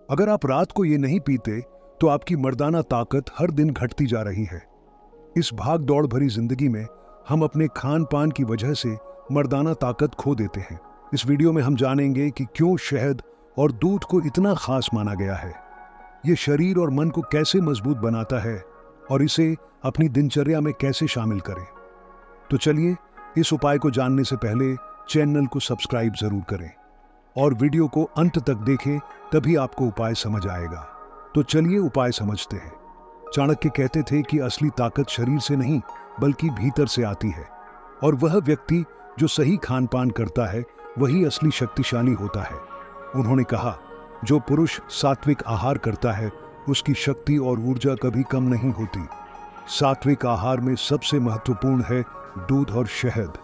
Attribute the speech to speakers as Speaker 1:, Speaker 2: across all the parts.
Speaker 1: अगर आप रात को ये नहीं पीते तो आपकी मर्दाना ताकत हर दिन घटती जा रही है। इस भाग दौड़ भरी जिंदगी में हम अपने खान पान की वजह से मर्दाना ताकत खो देते हैं। इस वीडियो में हम जानेंगे कि क्यों शहद और दूध को इतना खास माना गया है, ये शरीर और मन को कैसे मजबूत बनाता है और इसे अपनी दिनचर्या में कैसे शामिल करें। तो चलिए, इस उपाय को जानने से पहले चैनल को सब्सक्राइब जरूर करें और वीडियो को अंत तक देखें, तभी आपको उपाय समझ आएगा। तो चलिए उपाय समझते हैं। चाणक्य कहते थे कि असली ताकत शरीर से नहीं बल्कि भीतर से आती है, और वह व्यक्ति जो सही खान पान करता है वही असली शक्तिशाली होता है। उन्होंने कहा, जो पुरुष सात्विक आहार करता है उसकी शक्ति और ऊर्जा कभी कम नहीं होती। सात्विक आहार में सबसे महत्वपूर्ण है दूध और शहद।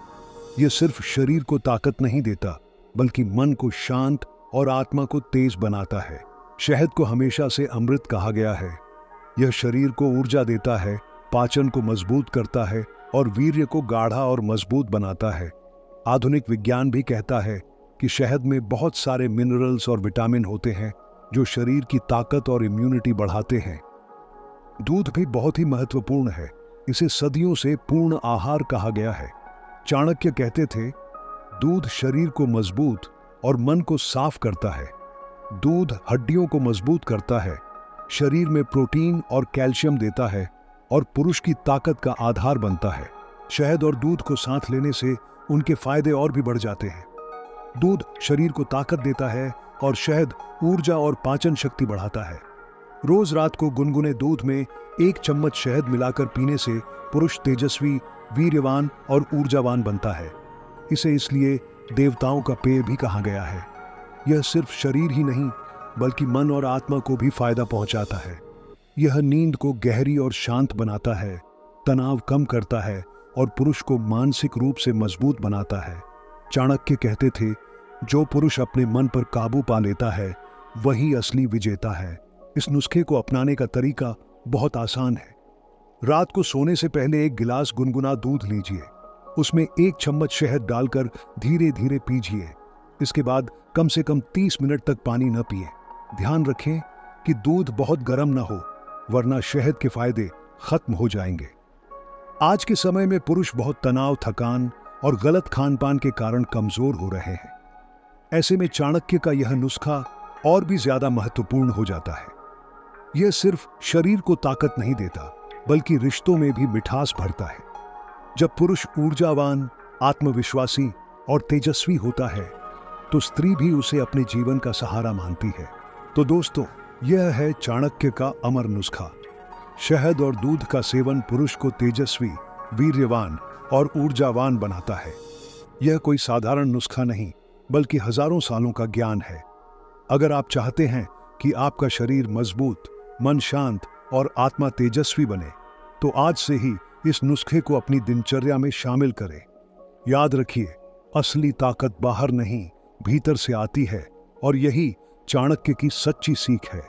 Speaker 1: यह सिर्फ शरीर को ताकत नहीं देता बल्कि मन को शांत और आत्मा को तेज बनाता है। शहद को हमेशा से अमृत कहा गया है। यह शरीर को ऊर्जा देता है, पाचन को मजबूत करता है और वीर्य को गाढ़ा और मजबूत बनाता है। आधुनिक विज्ञान भी कहता है कि शहद में बहुत सारे मिनरल्स और विटामिन होते हैं जो शरीर की ताकत और इम्यूनिटी बढ़ाते हैं। दूध भी बहुत ही महत्वपूर्ण है। इसे सदियों से पूर्ण आहार कहा गया है। चाणक्य कहते थे, दूध शरीर को मजबूत और मन को साफ करता है। दूध हड्डियों को मजबूत करता है, शरीर में प्रोटीन और कैल्शियम देता है और पुरुष की ताकत का आधार बनता है। शहद और दूध को साथ लेने से उनके फायदे और भी बढ़ जाते हैं। दूध शरीर को ताकत देता है और शहद ऊर्जा और पाचन शक्ति बढ़ाता है। रोज रात को गुनगुने दूध में 1 चम्मच शहद मिलाकर पीने से पुरुष तेजस्वी, वीर्यवान और ऊर्जावान बनता है। इसे इसलिए देवताओं का पेय भी कहा गया है। यह सिर्फ शरीर ही नहीं बल्कि मन और आत्मा को भी फायदा पहुंचाता है। यह नींद को गहरी और शांत बनाता है, तनाव कम करता है और पुरुष को मानसिक रूप से मजबूत बनाता है। चाणक्य कहते थे, जो पुरुष अपने मन पर काबू पा लेता है वही असली विजेता है। इस नुस्खे को अपनाने का तरीका बहुत आसान है। रात को सोने से पहले 1 गिलास गुनगुना दूध लीजिए, उसमें 1 चम्मच शहद डालकर धीरे धीरे पीजिए। इसके बाद कम से कम 30 मिनट तक पानी न पिए। ध्यान रखें कि दूध बहुत गर्म न हो, वरना शहद के फायदे खत्म हो जाएंगे। आज के समय में पुरुष बहुत तनाव, थकान और गलत खान पान के कारण कमजोर हो रहे हैं। ऐसे में चाणक्य का यह नुस्खा और भी ज्यादा महत्वपूर्ण हो जाता है। यह सिर्फ शरीर को ताकत नहीं देता बल्कि रिश्तों में भी मिठास भरता है। जब पुरुष ऊर्जावान, आत्मविश्वासी और तेजस्वी होता है तो स्त्री भी उसे अपने जीवन का सहारा मानती है। तो दोस्तों, यह है चाणक्य का अमर नुस्खा। शहद और दूध का सेवन पुरुष को तेजस्वी, वीर्यवान और ऊर्जावान बनाता है। यह कोई साधारण नुस्खा नहीं बल्कि हजारों सालों का ज्ञान है। अगर आप चाहते हैं कि आपका शरीर मजबूत, मन शांत और आत्मा तेजस्वी बने, तो आज से ही इस नुस्खे को अपनी दिनचर्या में शामिल करें। याद रखिए, असली ताकत बाहर नहीं, भीतर से आती है, और यही चाणक्य की सच्ची सीख है।